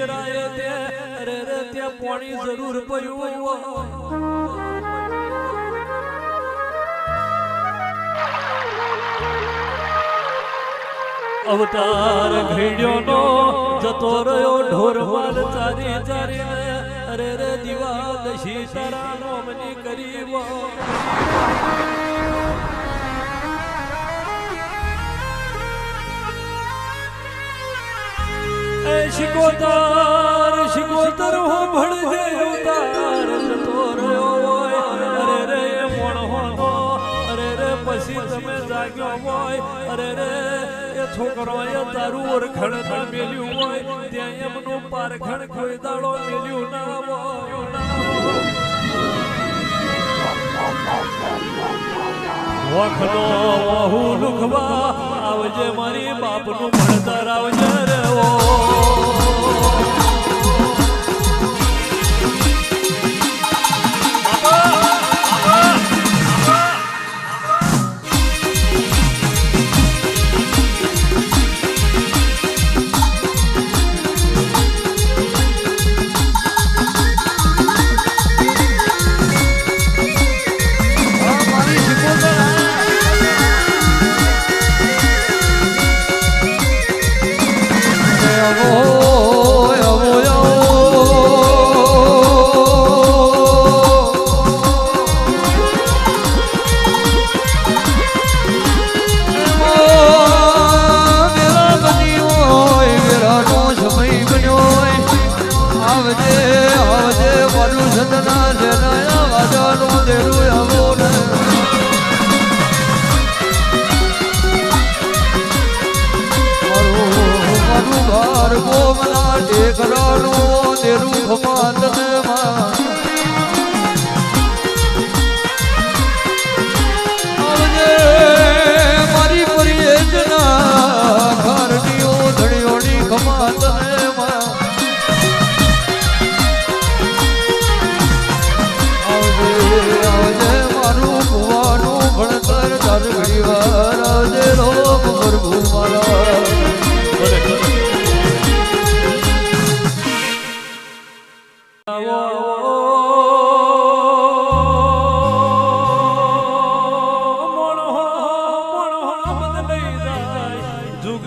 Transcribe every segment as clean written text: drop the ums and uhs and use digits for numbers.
હિજરાએ તે અરે રે ત્યાં પાણી જરૂર પડ્યું અવતાર ઘડ્યો નો જતો રહ્યો ઢોર માલ ચારી ચારી અરે રે દીવા દશી તારા નોમની કરી શિકોતર હો ભણજે અવતાર જતો રહ્યો અરે રે મોણો અરે રે પછી તમે જાગ્યો હોય અરે રે છોકરો એ તારું ઓરખણ ના મેલ્યું હોય ત્યાં એમનું પારખણ કોઈ દાડો મેલ્યું ના વખનો વહુ લુખવા આવજે મારી બાપનું ભણતર આવજે રે ઓ મારી પરિયજના ઘરડીઓ ધડીઓની ખમા તને આવજે મારું ભુવાનું ભણતર તાર ઘડી વાર આવજે લોક પ્રભુ મારા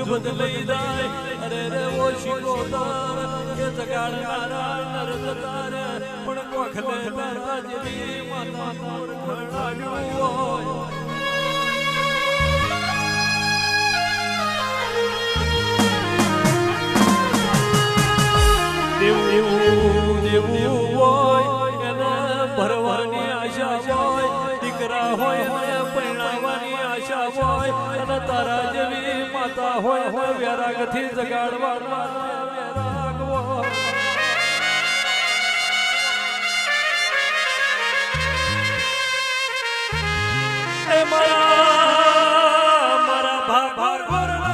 બદલાઈ જાય અરે રે ઓ શિકોતર કે જગાડનારા નરજતાર પણ કોખલે તારા જેવી માતા મોર ખણાડ્યું દેવું હોય એને ભરવાની આશા હોય દીકરા હોય ને પરણાવવાની આશા હોય અને તારા જેવી માતા હોય વ્યારાગથી જગાડવાના વ્યારાગ હોય એ મારા ભાગોરના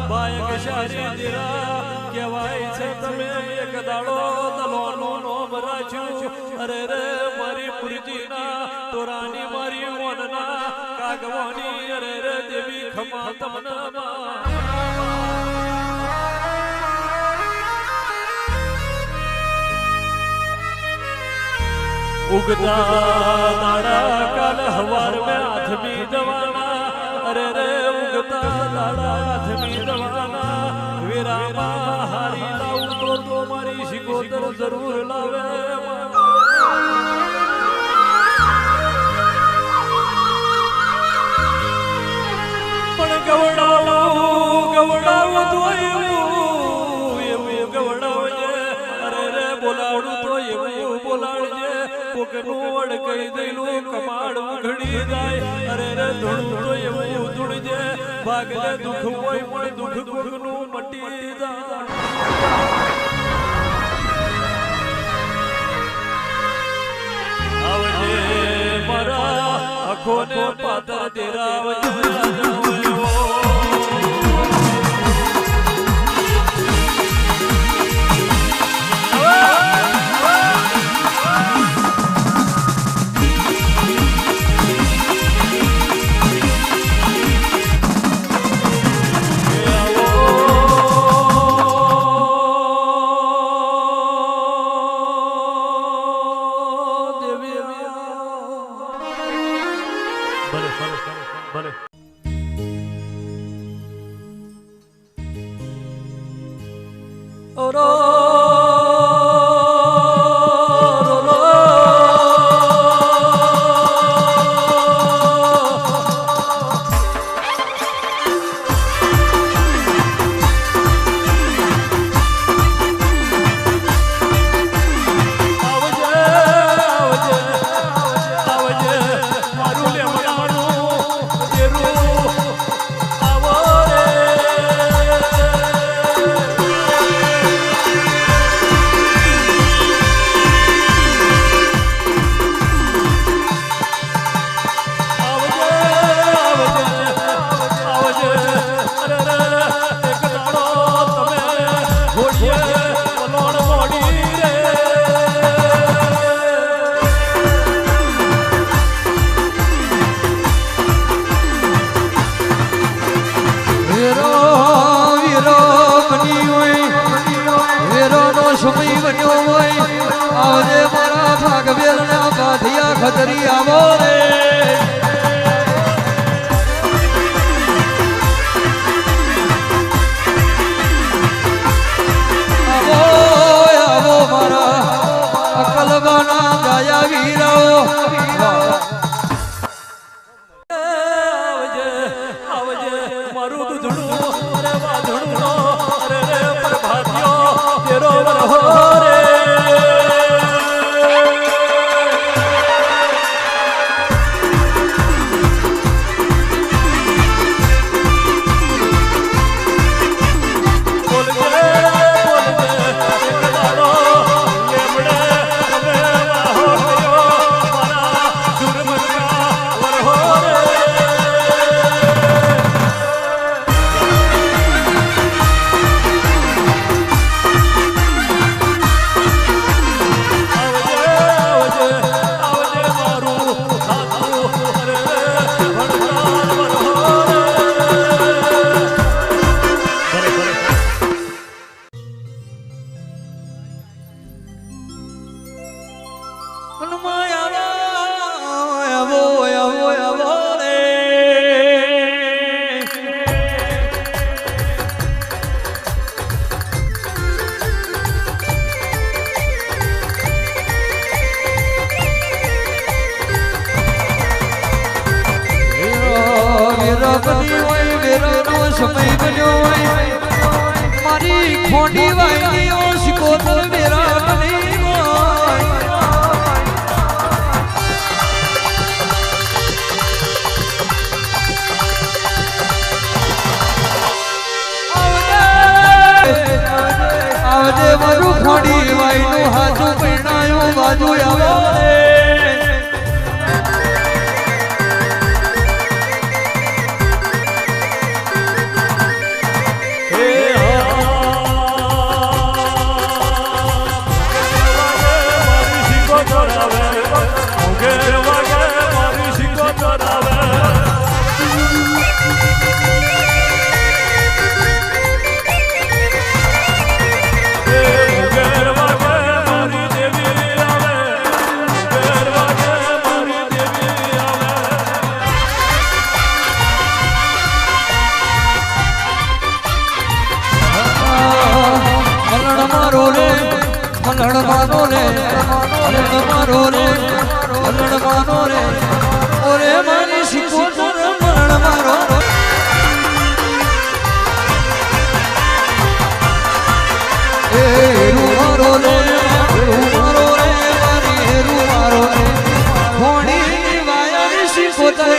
બાયક શારી દીરા કહેવાય છે તમે એક દાડો દલોનો નોમ રાખ્યું અરે રે મારી પુરજીના તોરાની મારી મોનના કાગવાની અરે રે દેવી ખમા તમને उगता दाड़ा काल हवार में आदमी जवाना अरे रे उगता दाड़ा आदमी जवाना वीरामा हारी लाऊं तो तुम्हारी शिकोतर जरूर लावे पण गवडाव तो એવું ગવડાવજે અરે રે બોલાવડું તો એવું બોલાવજે કોકનું અડકઈ દેલું કમાડ ઉઘડી જાય અરે રે ધૂણું તો એવું ધૂણજે ભાગલે દુઃખ હોય પણ દુઃખ કોકનું મટી જાય આવજે મારા આંખોને પાતર દેરાવજે ઓરો સમય બન્યો હોય આવજે મારા ભાગવેલ ના બાધિયા ખતરી આવો રે આવો આવો મારા અકલવાના ગાયા વીરાઓ આવજે આવજે મારું દૂધણું અરે વાધણું અરે રે પ્રભાતિયો તેરો વરહો રે સમય બન્યો હોય મારી ખોટી વાયનીઓ શિકોતર વેરા બની હોય આવજે મારું ખોટી વાયનું હાથું પૈણાયો બાજુ આવો ઓરે મારી શિકોતર મરણ મારો એ રૂમારો રે રૂમારો રે મારી રૂમારો રે ખોડી વાયા શિકોતર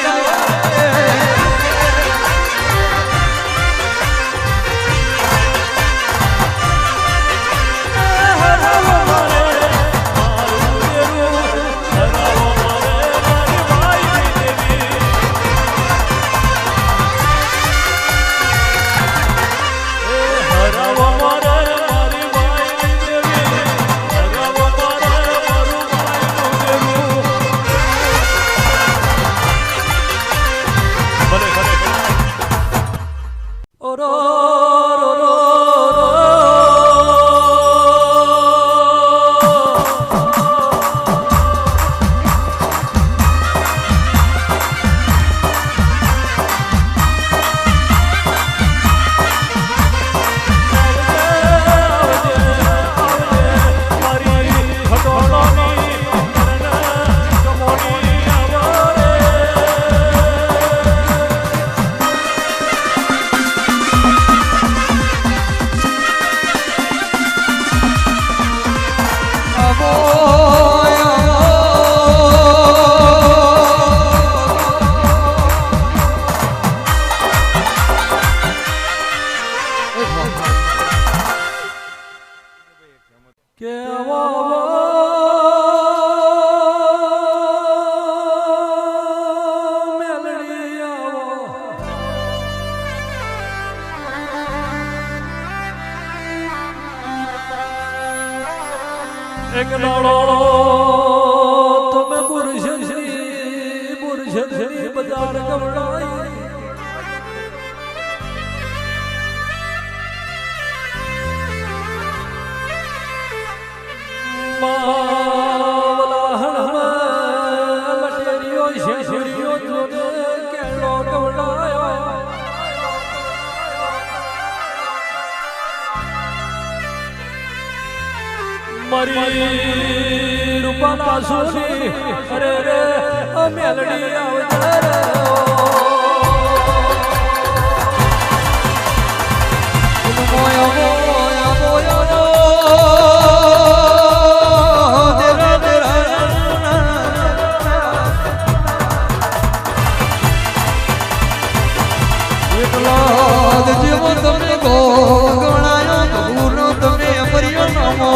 કે આવો મેલડી આવો એક દાડો તમે બુરશની બજાર ગવડાઈ મારી રૂપાના સોની અરે રે મેલડી આવજર મોયો મોયો મોયો જીવો તમને ગો ગણાયો પૂર્ણ તમને અમર્યો નમો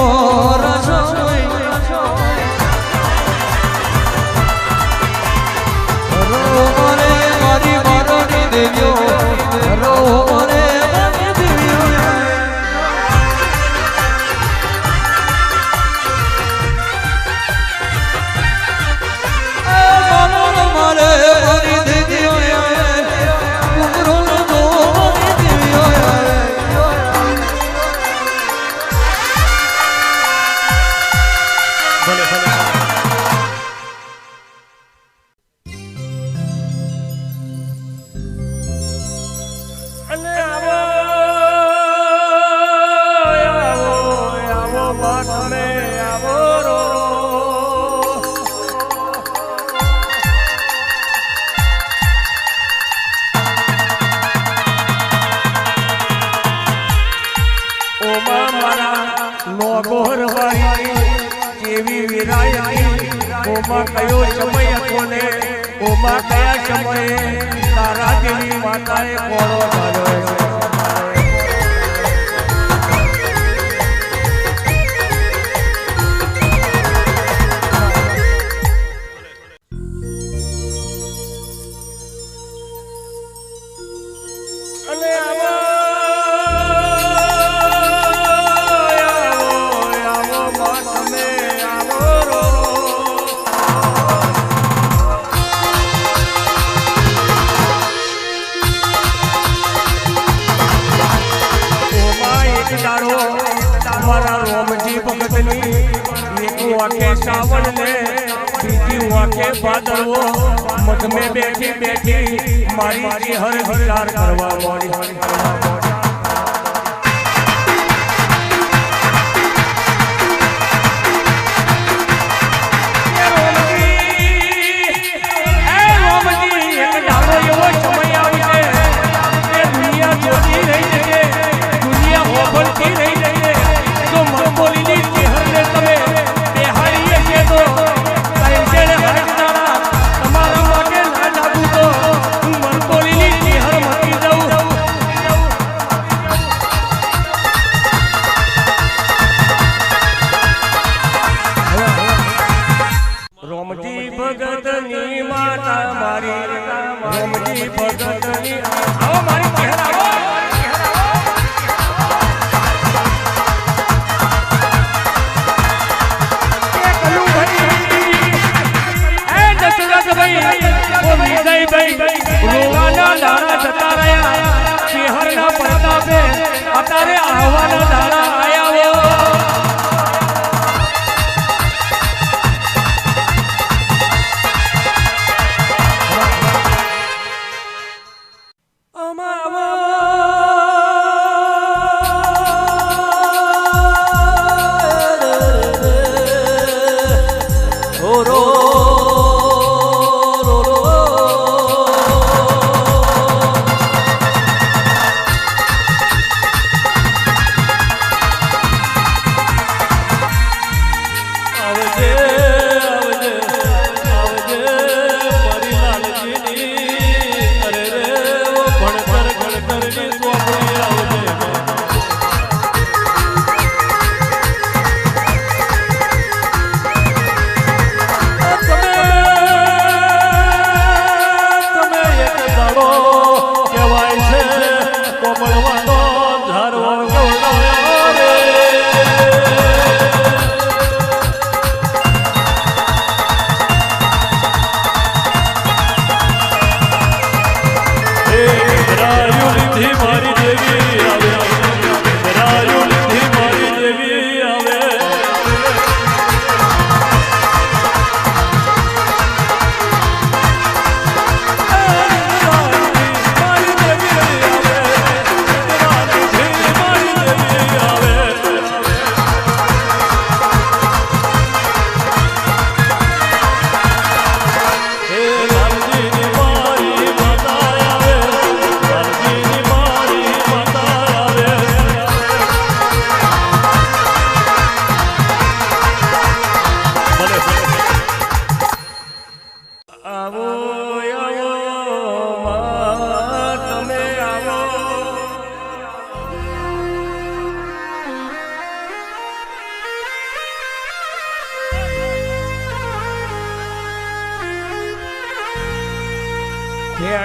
કયો સમય કોને ઓમાં કયા સમયે તારા દેવી માતાએ કોળો ધાર્યો श्रावण ने बीती वाके भादरवो मठ में बैठी बैठी मारी जी हर विचार करवा मोड़ी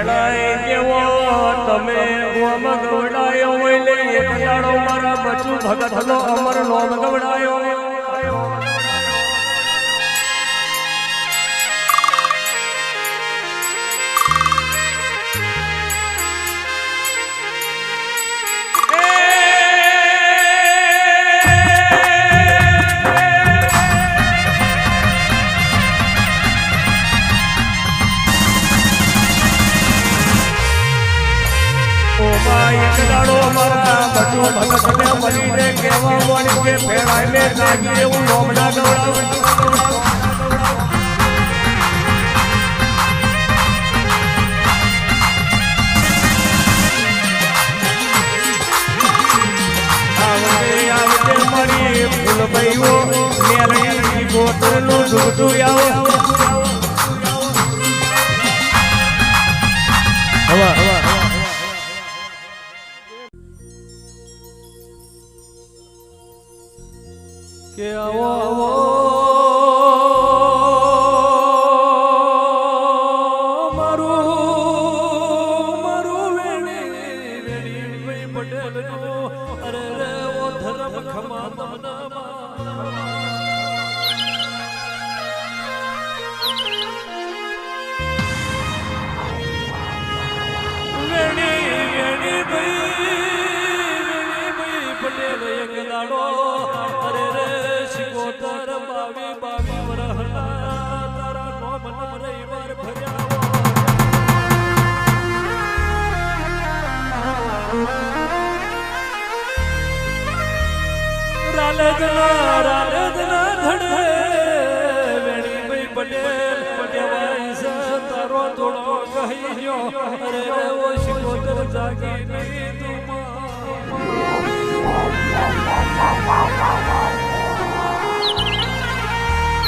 ભેળાય જેવો તમે ઓમ ગવડાયો હોય લે એક દાડો મારા બચુ ભગતનો અમર નોમ ગવડાયો એક દાડો મારા બચુ ભગતને મળીને કહેવા મળી કે ભેળાય મે જાગી એવું નોમ ના ગવડાવું આવતે મળી ફૂલભાઈઓ મેલડી ગોતરનું દૂધું આવો હવા કે આવો આવો મારું વેણી ભાઈ પટેલ નો અરે રે ઓ ધર્મ ખમા તમને વેણી ભાઈ પટેલ એક દાડો અરે રે શિકોતર બાવી વરહના તારા નોમ રવિવાર ભર્યા રાલેદના ધડે વેણી ભાઈ પટેલ પટેવાય તારો થોડો કહી ગયો અરે રે ઓ શિકોતર જાગી નહીં તું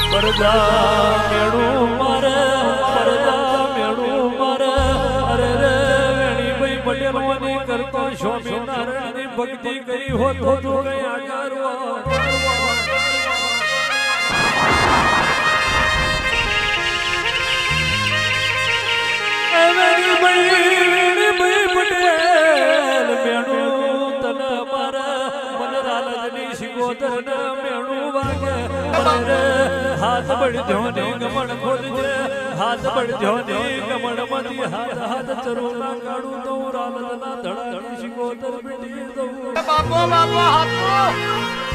પરદા મેળું મારે અરે રે વેણી ભાઈ પટેલવાની કરતો સ્વામિનારાયણની ભક્તિ કરી હોત તો કઈ આકારવા વેણી ભાઈ પટેલ મેળું તને મારા મન રાલજની શિકોતર ને મેળું વાગે અરે હાથ બળજો ને ગમણ ખોલજે હાથ બળજો ને ગમણ માંથી હાથ ચરોના કાઢું તો રાલજના ધડાની શિકોતર બેટી દઉં બાપો હાથો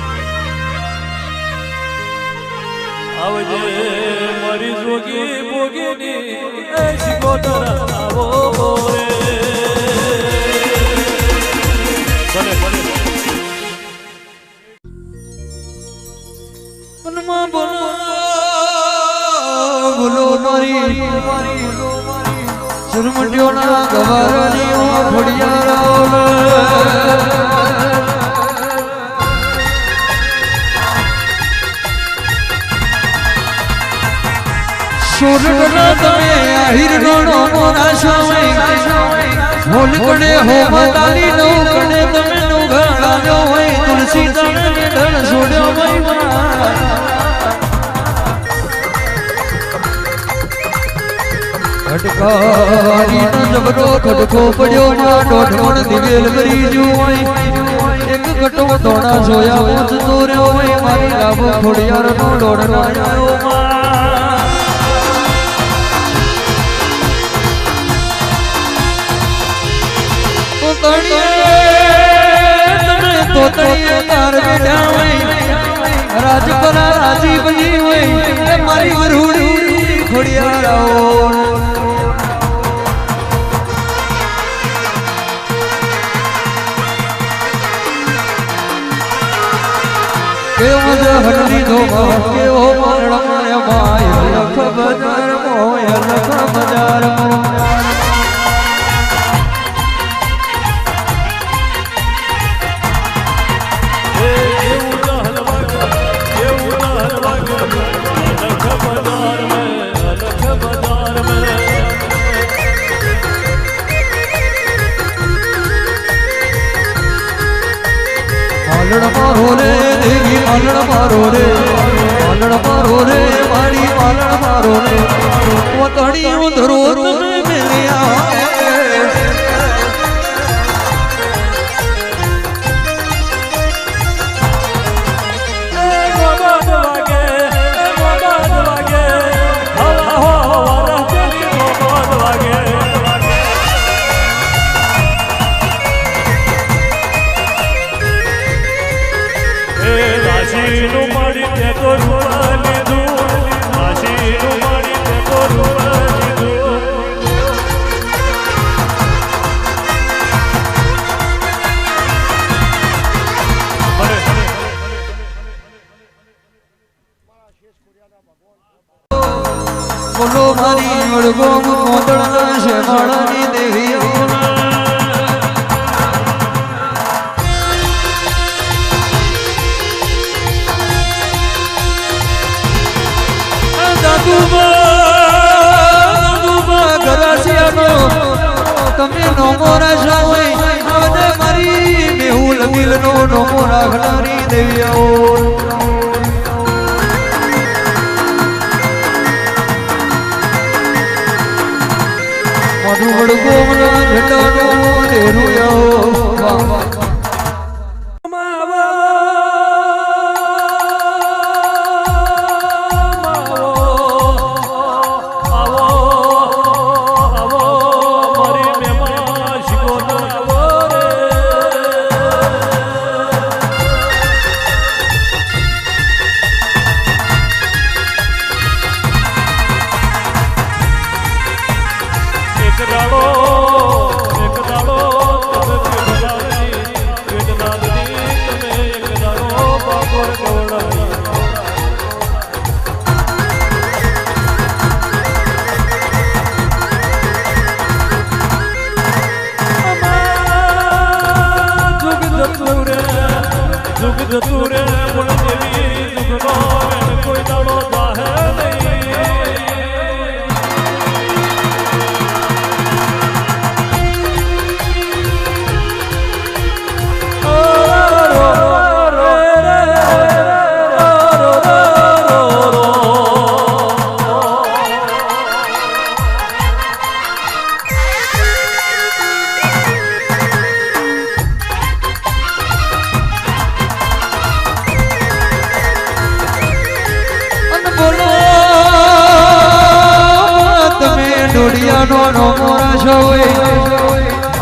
આવજે મારી જોગી બોગીની એ શિકોતર આવો રે ભલે મનમાં બોલો મારી સુરમટીઓના ગવારની સોરગના તમે આહિર ગણો મોરા શામે હોલ કડે હો માતાલી નો કડે તમે નો ગાળો હોય તુલસી તણે ધણ છોડ્યો મહિમા ખટકારી નો જબરો ખટકો પડ્યો માં દોઢમણ દિવેલ ભરી જો હોય એક ઘટો દોણા જોયા પૂછ તો રહ્યો હોય મારી લાભો ખોડિયાર નો દોડનો આવ્યો તો તળિયે તાર બેઠા હોય રાજપરા રાજી બની હોય મારી વરુડી ખોડિયારાઓ કેવો જહરની ધોમા કેવો મારણો માય લખ બજાર મોય લખ બજાર મોય મારો રે દેવી માલણ મારો રે મારી માલણ મારો રે પોતડી ઉધરો તમે મેલ્યા એ દાસીનું મારી તે તો રૂપા લીધું દાસીનું મારી તે તો રૂપા લીધું બોલો મારી અડગો મોદળના શેમાળાની દેવીઓ તમે નોમો રાશો હોય મારી મેહુલ મિલ નો નોમો રાખનારી દેવીઓ મધુવડ ગોમના ઘટાનો દેરુયો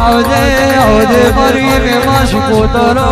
આવજે આવજે મારી મેમાં શીખો તરો